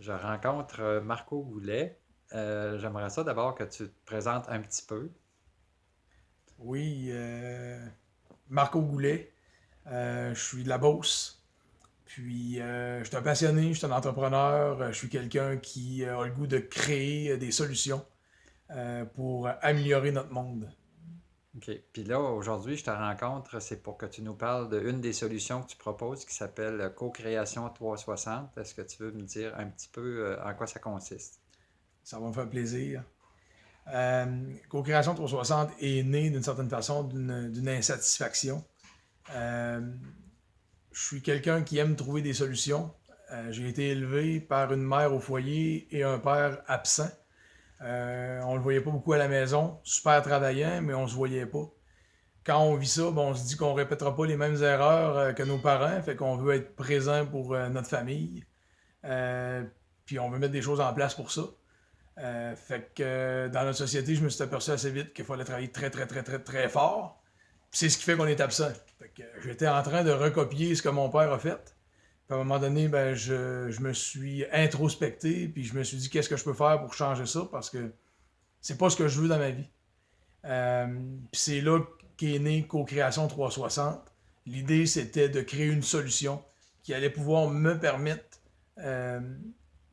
Je rencontre Marco Goulet. J'aimerais ça d'abord que tu te présentes un petit peu. Oui, Marco Goulet, je suis de la Beauce. Puis, je suis un passionné, je suis un entrepreneur, je suis quelqu'un qui a le goût de créer des solutions pour améliorer notre monde. OK. Puis là, aujourd'hui, je te rencontre, c'est pour que tu nous parles d'une des solutions que tu proposes qui s'appelle Co-création 360. Est-ce que tu veux me dire un petit peu en quoi ça consiste? Ça va me faire plaisir. Co-création 360 est né d'une certaine façon d'une insatisfaction. Euh, je suis quelqu'un qui aime trouver des solutions. J'ai été élevé par une mère au foyer et un père absent. On le voyait pas beaucoup à la maison, super travaillant, mais on se voyait pas. Quand on vit ça, bon, on se dit qu'on répétera pas les mêmes erreurs que nos parents, fait qu'on veut être présent pour notre famille. Euh, Puis on veut mettre des choses en place pour ça. Fait que dans notre société, je me suis aperçu assez vite qu'il fallait travailler très, très, très, très, très fort. Puis c'est ce qui fait qu'on est absent. Fait que j'étais en train de recopier ce que mon père a fait. Puis à un moment donné, ben, je me suis introspecté, puis je me suis dit qu'est-ce que je peux faire pour changer ça, parce que c'est pas ce que je veux dans ma vie. Euh, Puis c'est là qu'est née Co-création 360. L'idée, c'était de créer une solution qui allait pouvoir me permettre euh,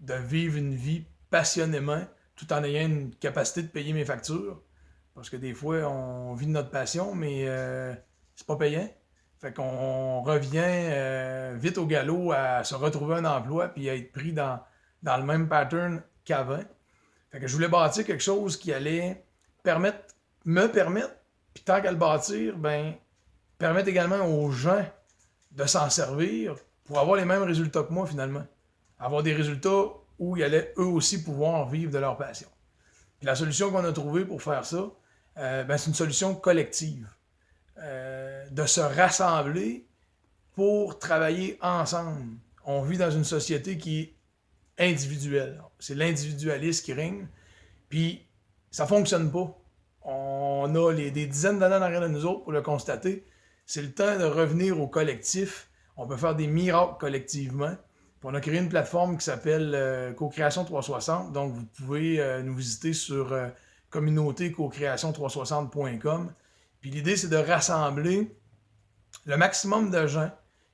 de vivre une vie passionnément tout en ayant une capacité de payer mes factures. Parce que des fois, on vit de notre passion, mais c'est pas payant. Fait qu'on revient vite au galop à se retrouver un emploi puis à être pris dans le même pattern qu'avant. Fait que je voulais bâtir quelque chose qui allait permettre, me permettre, puis tant qu'à le bâtir, ben, permettre également aux gens de s'en servir pour avoir les mêmes résultats que moi finalement. Avoir des résultats où ils allaient eux aussi pouvoir vivre de leur passion. Puis la solution qu'on a trouvée pour faire ça, ben, c'est une solution collective. De se rassembler pour travailler ensemble. On vit dans une société qui est individuelle. C'est l'individualisme qui règne. Puis ça fonctionne pas. On a des dizaines d'années en arrière de nous autres pour le constater. C'est le temps de revenir au collectif. On peut faire des miracles collectivement. Puis on a créé une plateforme qui s'appelle Co-création 360. Donc vous pouvez nous visiter sur communauté cocréation360.com. Puis l'idée, c'est de rassembler le maximum de gens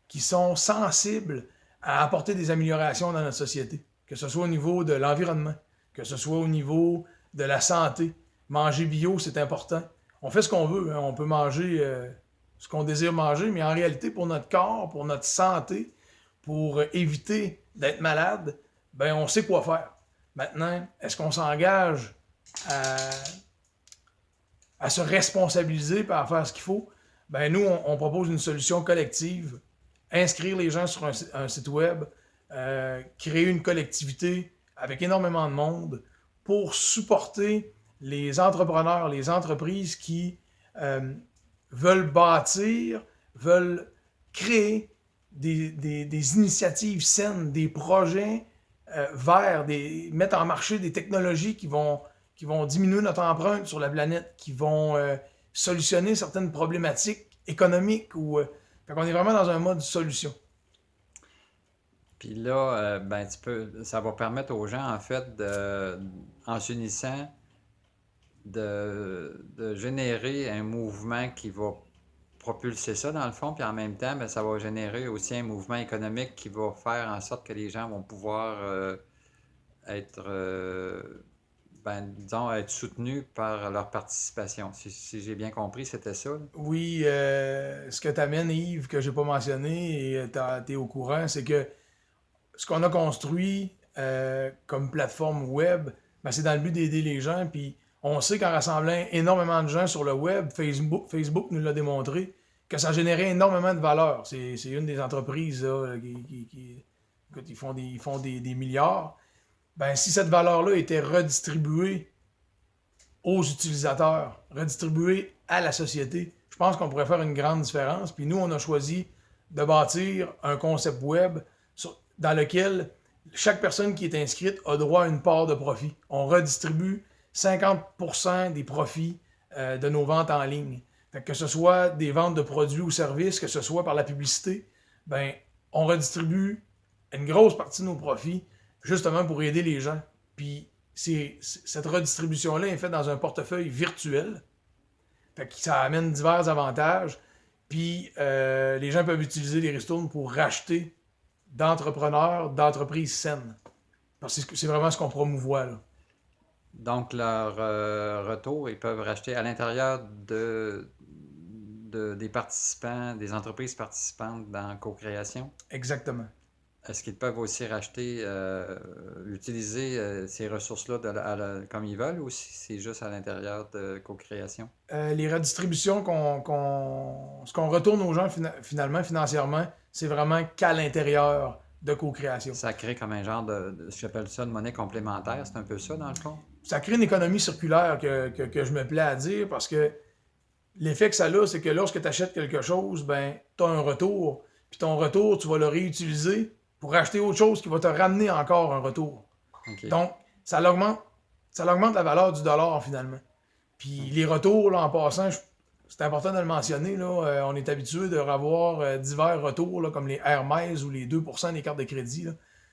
qui sont sensibles à apporter des améliorations dans notre société. Que ce soit au niveau de l'environnement, que ce soit au niveau de la santé. Manger bio, c'est important. On fait ce qu'on veut, hein. On peut manger ce qu'on désire manger, mais en réalité, pour notre corps, pour notre santé, pour éviter d'être malade, ben on sait quoi faire. Maintenant, est-ce qu'on s'engage à, à se responsabiliser et à faire ce qu'il faut? Ben nous, on propose une solution collective, inscrire les gens sur un site web, créer une collectivité avec énormément de monde pour supporter les entrepreneurs, les entreprises qui euh, veulent bâtir, veulent créer des initiatives saines, des projets verts, mettre en marché des technologies qui vont diminuer notre empreinte sur la planète, qui vont solutionner certaines problématiques économiques. Fait qu'on est vraiment dans un mode solution. Puis là, ben, ça va permettre aux gens, en fait, en s'unissant, de générer un mouvement qui va propulser ça dans le fond, puis en même temps, ben, ça va générer aussi un mouvement économique qui va faire en sorte que les gens vont pouvoir être, ben, disons, être soutenus par leur participation. Si j'ai bien compris, c'était ça, là. Oui, ce que tu amènes, Yves, que j'ai pas mentionné, et tu es au courant, c'est que ce qu'on a construit comme plateforme web, ben, c'est dans le but d'aider les gens. Puis on sait qu'en rassemblant énormément de gens sur le web, Facebook nous l'a démontré, que ça générait énormément de valeur. C'est une des entreprises là, écoute, ils font des milliards. Ben, si cette valeur-là était redistribuée aux utilisateurs, redistribuée à la société, je pense qu'on pourrait faire une grande différence. Puis nous, on a choisi de bâtir un concept web dans lequel chaque personne qui est inscrite a droit à une part de profit. On redistribue 50% des profits de nos ventes en ligne. Fait que ce soit des ventes de produits ou services, que ce soit par la publicité, ben, on redistribue une grosse partie de nos profits justement pour aider les gens. Puis cette redistribution-là est faite dans un portefeuille virtuel. Fait que ça amène divers avantages. Puis les gens peuvent utiliser les ristournes pour racheter d'entrepreneurs, d'entreprises saines. Parce que c'est vraiment ce qu'on promouvoit, là. Donc, leur retour, ils peuvent racheter à l'intérieur des participants, des entreprises participantes dans co-création. Exactement. Est-ce qu'ils peuvent aussi racheter, utiliser ces ressources-là comme ils veulent ou si c'est juste à l'intérieur de co-création? Les redistributions ce qu'on retourne aux gens finalement financièrement, c'est vraiment qu'à l'intérieur de co-création. Ça crée comme un genre j'appelle ça de monnaie complémentaire, c'est un peu ça dans le fond? Ça crée une économie circulaire que je me plais à dire parce que l'effet que ça a, c'est que lorsque tu achètes quelque chose, ben, tu as un retour. Puis ton retour, tu vas le réutiliser pour acheter autre chose qui va te ramener encore un retour. OK. Donc, ça augmente la valeur du dollar finalement. Puis les retours, là, en passant, c'est important de le mentionner, là, on est habitué de revoir divers retours, là, comme les Hermès ou les 2% des cartes de crédit. Là.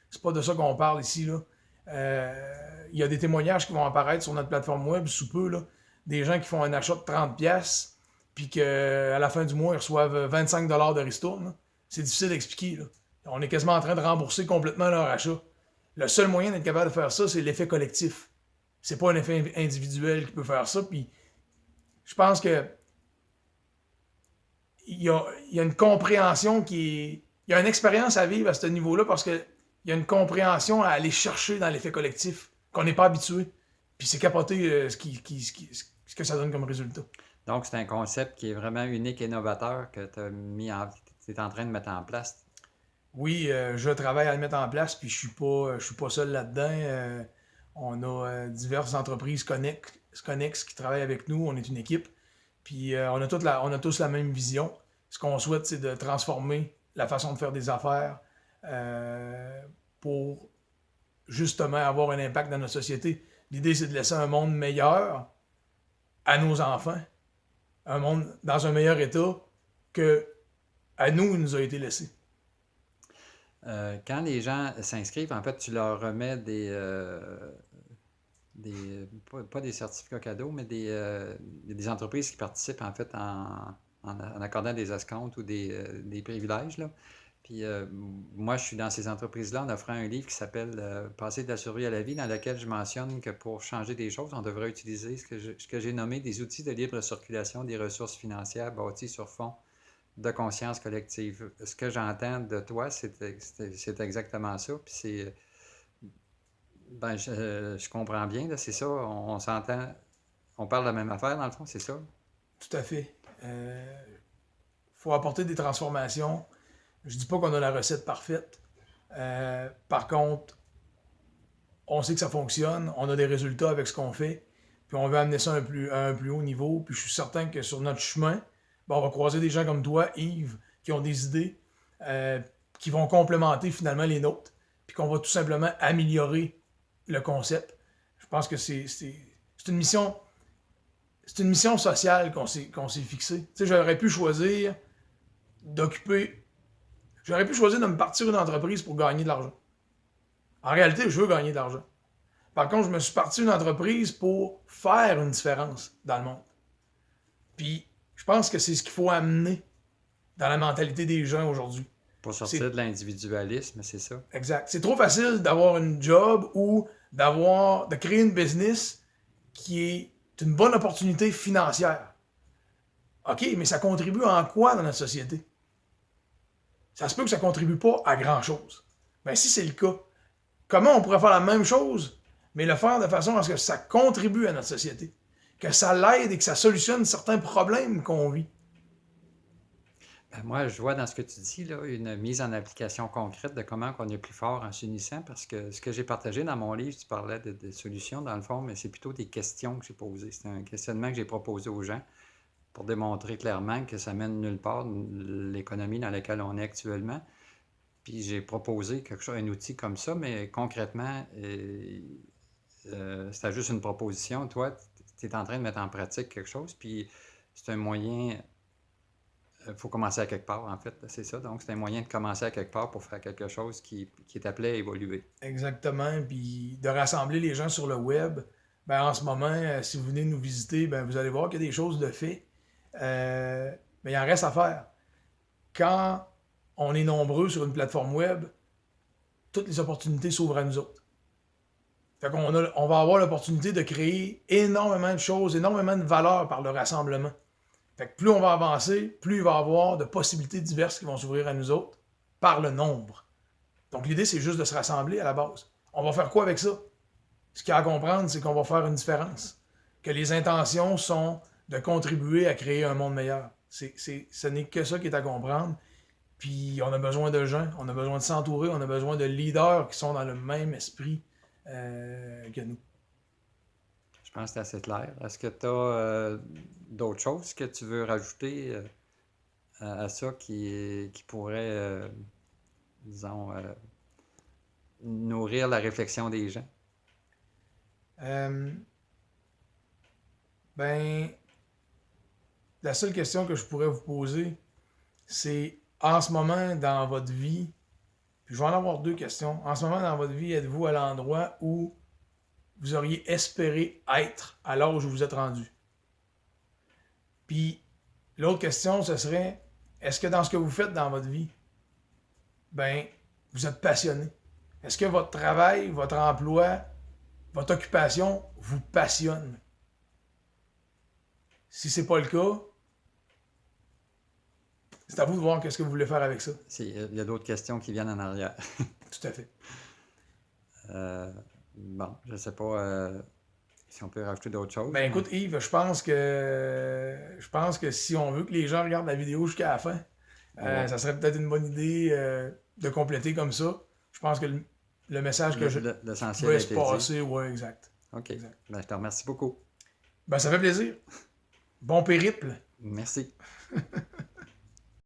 C'est pas de ça qu'on parle ici. Là. Il y a des témoignages qui vont apparaître sur notre plateforme web sous peu, là, des gens qui font un achat de 30$, puis qu'à la fin du mois, ils reçoivent 25$ de ristourne. C'est difficile d'expliquer. Là. On est quasiment en train de rembourser complètement leur achat. Le seul moyen d'être capable de faire ça, c'est l'effet collectif. C'est pas un effet individuel qui peut faire ça. Puis je pense que il y a une compréhension il y a une expérience à vivre à ce niveau-là parce qu'il y a une compréhension à aller chercher dans l'effet collectif qu'on n'est pas habitué. Puis c'est capoter ce que ça donne comme résultat. Donc, c'est un concept qui est vraiment unique et novateur que tu es en train de mettre en place. Oui, je travaille à le mettre en place, puis je suis pas seul là-dedans. On a diverses entreprises connexes qui travaillent avec nous. On est une équipe. Puis on a tous la même vision. Ce qu'on souhaite, c'est de transformer la façon de faire des affaires pour justement avoir un impact dans notre société. L'idée, c'est de laisser un monde meilleur à nos enfants, un monde dans un meilleur état que à nous, il nous a été laissé. Quand les gens s'inscrivent, en fait, tu leur remets pas des certificats cadeaux, mais des entreprises qui participent en fait en accordant des escomptes ou des privilèges, là. Puis moi, je suis dans ces entreprises-là en offrant un livre qui s'appelle Passer de la survie à la vie, dans lequel je mentionne que pour changer des choses, on devrait utiliser ce que j'ai nommé des outils de libre circulation des ressources financières bâtis sur fond de conscience collective. Ce que j'entends de toi, c'est exactement ça. Puis je comprends bien, là, c'est ça. On s'entend, on parle de la même affaire dans le fond, c'est ça. Tout à fait. Faut apporter des transformations. Je dis pas qu'on a la recette parfaite. Par contre, on sait que ça fonctionne, on a des résultats avec ce qu'on fait, puis on veut amener ça à un plus haut niveau. Puis je suis certain que sur notre chemin, ben, on va croiser des gens comme toi, Yves, qui ont des idées qui vont complémenter finalement les nôtres, puis qu'on va tout simplement améliorer le concept. Je pense que c'est une mission. C'est une mission sociale qu'on s'est fixée. Tu sais, j'aurais pu choisir de me partir une entreprise pour gagner de l'argent. En réalité, je veux gagner de l'argent. Par contre, je me suis parti une entreprise pour faire une différence dans le monde. Puis, je pense que c'est ce qu'il faut amener dans la mentalité des gens aujourd'hui. Pour sortir de l'individualisme, c'est ça. Exact. C'est trop facile d'avoir une job ou de créer une business qui est une bonne opportunité financière. OK, mais ça contribue en quoi dans notre société? Ça se peut que ça ne contribue pas à grand-chose. Mais si c'est le cas, comment on pourrait faire la même chose, mais le faire de façon à ce que ça contribue à notre société? Que ça l'aide et que ça solutionne certains problèmes qu'on vit? Ben, moi, je vois dans ce que tu dis, là, une mise en application concrète de comment on est plus fort en s'unissant, parce que ce que j'ai partagé dans mon livre, tu parlais de solutions dans le fond, mais c'est plutôt des questions que j'ai posées. C'est un questionnement que j'ai proposé aux gens pour démontrer clairement que ça mène nulle part l'économie dans laquelle on est actuellement. Puis j'ai proposé quelque chose, un outil comme ça, mais concrètement, c'était juste une proposition. Toi, tu es en train de mettre en pratique quelque chose, puis c'est un moyen faut commencer à quelque part, en fait. C'est ça. Donc, c'est un moyen de commencer à quelque part pour faire quelque chose qui est appelé à évoluer. Exactement. Puis de rassembler les gens sur le web. Ben, en ce moment, si vous venez nous visiter, ben, vous allez voir qu'il y a des choses de fait. Mais il en reste à faire. Quand on est nombreux sur une plateforme web, toutes les opportunités s'ouvrent à nous autres. Fait qu'on on va avoir l'opportunité de créer énormément de choses, énormément de valeur par le rassemblement. Fait que plus on va avancer, plus il va y avoir de possibilités diverses qui vont s'ouvrir à nous autres par le nombre. Donc l'idée, c'est juste de se rassembler à la base. On va faire quoi avec ça? Ce qu'il y a à comprendre, c'est qu'on va faire une différence. Que les intentions sont de contribuer à créer un monde meilleur. Ce n'est que ça qui est à comprendre. Puis on a besoin de gens, on a besoin de s'entourer, on a besoin de leaders qui sont dans le même esprit que nous. Je pense que c'est assez clair. Est-ce que tu as d'autres choses que tu veux rajouter à ça qui pourrait, disons, nourrir la réflexion des gens? Ben, la seule question que je pourrais vous poser, c'est en ce moment dans votre vie, puis je vais en avoir deux questions. En ce moment dans votre vie, êtes-vous à l'endroit où vous auriez espéré être à l'âge où vous êtes rendu? Puis l'autre question, ce serait, est-ce que dans ce que vous faites dans votre vie, ben, vous êtes passionné? Est-ce que votre travail, votre emploi, votre occupation vous passionne? Si c'est pas le cas, c'est à vous de voir qu'est-ce que vous voulez faire avec ça. Il y a d'autres questions qui viennent en arrière. Tout à fait. Bon, je sais pas si on peut rajouter d'autres choses. Ben écoute Yves, je pense que si on veut que les gens regardent la vidéo jusqu'à la fin, ça serait peut-être une bonne idée de compléter comme ça. Je pense que le message que je l'essentiel vais se passer, ouais, exact. OK. Exact. Ben, je te remercie beaucoup. Ben ça fait plaisir. Bon périple. Merci.